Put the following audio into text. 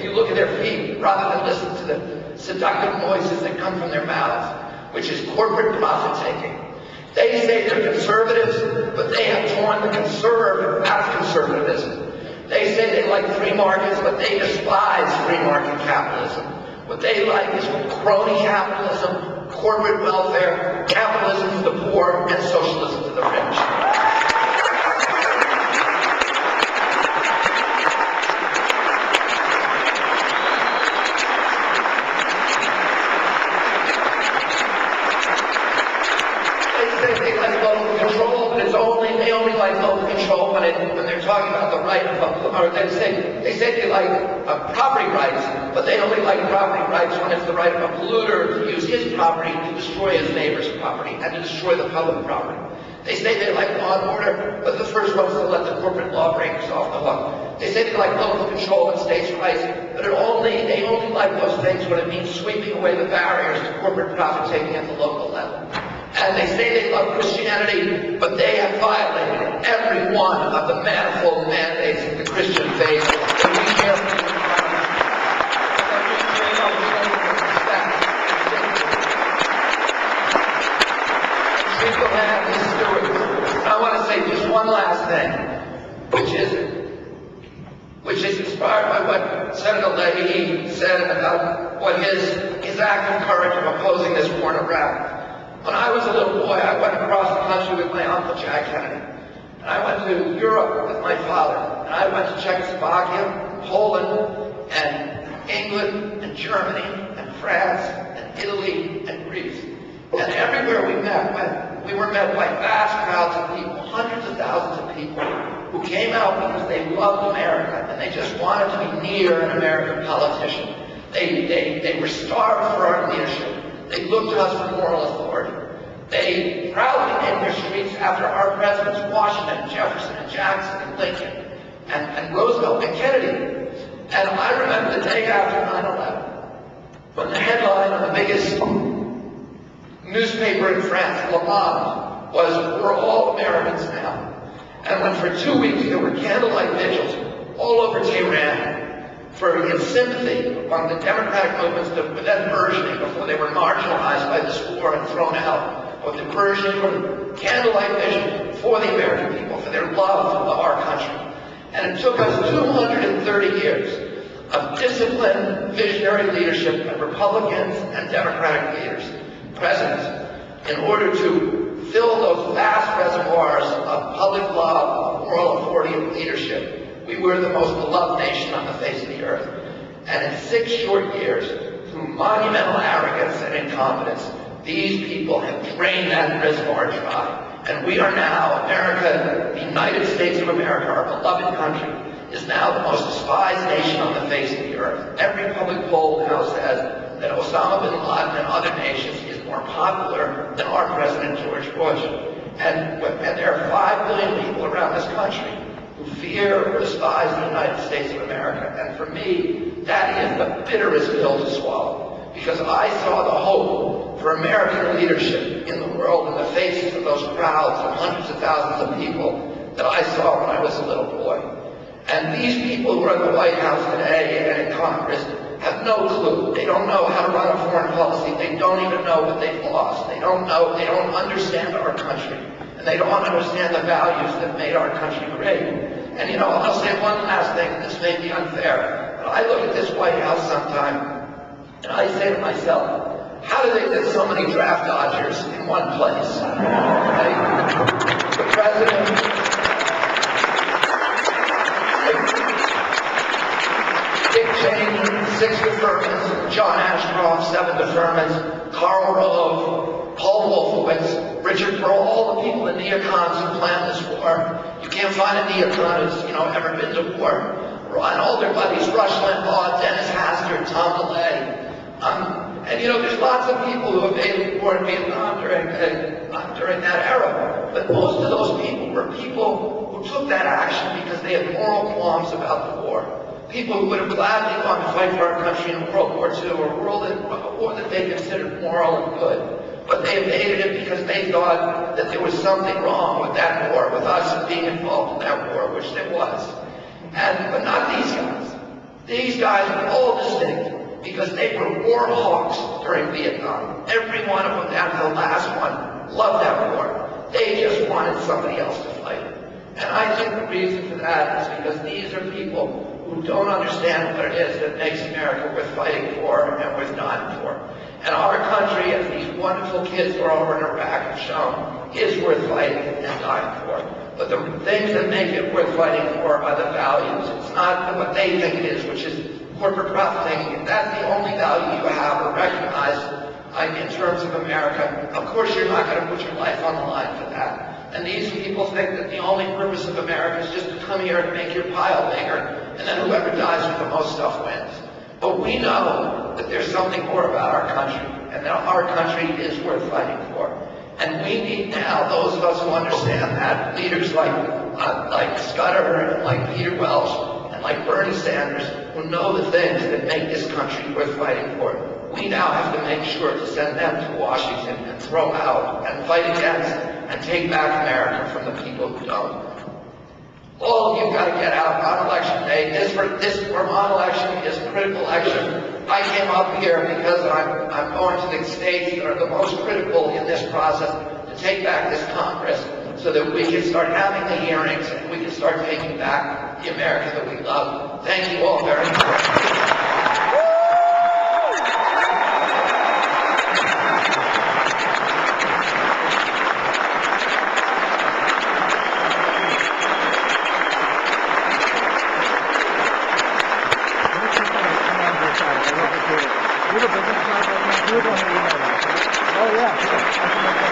you look at their feet, rather than listen to the seductive noises that come from their mouths, which is corporate profit-taking. They say they're conservatives, but they have torn the conserve out of conservatism. They say they like free markets, but they despise free market capitalism. What they like is crony capitalism, corporate welfare, capitalism for the poor, and socialism for the rich. They only like local control when they're talking about the right of, or they say they like property rights, but they only like property rights when it's the right of a polluter to use his property to destroy his neighbor's property and to destroy the public property. They say they like law and order, but the first ones to let the corporate lawbreakers off the hook. They say they like local control and states' rights, but they only like those things when it means sweeping away the barriers to corporate profit-taking at the local level. And they say they love Christianity, but they have violated every one of the manifold mandates of the Christian faith that we share. I want to say just one last thing, which is inspired by what Senator Leahy said about what his act of courage of opposing this war in Iraq. When I was a little boy, I went across the country with my uncle Jack Kennedy. And I went to Europe with my father. And I went to Czechoslovakia, Poland, and England, and Germany, and France, and Italy, and Greece. And everywhere we were met by vast crowds of people, hundreds of thousands of people, who came out because they loved America, and they just wanted to be near an American politician. They were starved for our leadership. They looked to us for moral authority. They proudly named their streets after our presidents, Washington, Jefferson, and Jackson, and Lincoln, and Roosevelt, and Kennedy. And I remember the day after 9/11, when the headline on the biggest newspaper in France, Le Monde, was, "We're all Americans now." And when for 2 weeks there were candlelight vigils all over Tehran, in sympathy among the democratic movements that were then burgeoning before they were marginalized by this war and thrown out, or the burgeoning or candlelight vision for the American people, for their love of our country. And it took us 230 years of disciplined, visionary leadership of Republicans and Democratic leaders, presidents, in order to fill those vast reservoirs of public love, of moral authority, and leadership. We were the most beloved nation on the face of the earth. And in 6 short years, through monumental arrogance and incompetence, these people have drained that reservoir dry. And we are now, America, the United States of America, our beloved country, is now the most despised nation on the face of the earth. Every public poll now says that Osama bin Laden and other nations is more popular than our President George Bush. And there are 5 billion people around this country who fear or despise the United States of America. And for me, that is the bitterest pill to swallow. Because I saw the hope for American leadership in the world in the faces of those crowds of hundreds of thousands of people that I saw when I was a little boy. And these people who are in the White House today and in Congress have no clue. They don't know how to run a foreign policy. They don't even know what they've lost. They don't understand our country. And they don't understand the values that made our country great. And I'll say one last thing, and this may be unfair, but I look at this White House sometime, and I say to myself, how do they get so many draft dodgers in one place? Okay? The president, Dick Cheney, 6 deferments, John Ashcroft, 7 deferments, Karl Rove, Paul Wolfowitz, Richard Pearl, all the people, the neocons who planned this war. You can't find a neocon who's, ever been to war. And all their buddies, Rush Limbaugh, Dennis Hastert, Tom DeLay. And there's lots of people who have made war in Vietnam during that era. But most of those people were people who took that action because they had moral qualms about the war. People who would have gladly gone to fight for our country in World War II, or a war that they considered moral and good. But they evaded it because they thought that there was something wrong with that war, with us being involved in that war, which there was. But not these guys. These guys are all distinct because they were war hawks during Vietnam. Every one of them, down to the last one, loved that war. They just wanted somebody else to fight. And I think the reason for that is because these are people who don't understand what it is that makes America worth fighting for and worth dying for. And our country, as these wonderful kids who are over in Iraq have shown, is worth fighting and dying for. But the things that make it worth fighting for are the values. It's not what they think it is, which is corporate profit taking. If that's the only value you have or recognize in terms of America, of course you're not going to put your life on the line for that. And these people think that the only purpose of America is just to come here and make your pile bigger, and then whoever dies with the most stuff wins. But we know that there's something more about our country, and that our country is worth fighting for. And we need now, those of us who understand that, leaders like Scudder and like Peter Welch and like Bernie Sanders, who know the things that make this country worth fighting for. We now have to make sure to send them to Washington and throw out and fight against and take back America from the people who don't. All of you got to get out on election day. This Vermont election is a critical election. I came up here because I'm going to the states that are the most critical in this process to take back this Congress so that we can start having the hearings and we can start taking back the America that we love. Thank you all very much. Oh, yeah.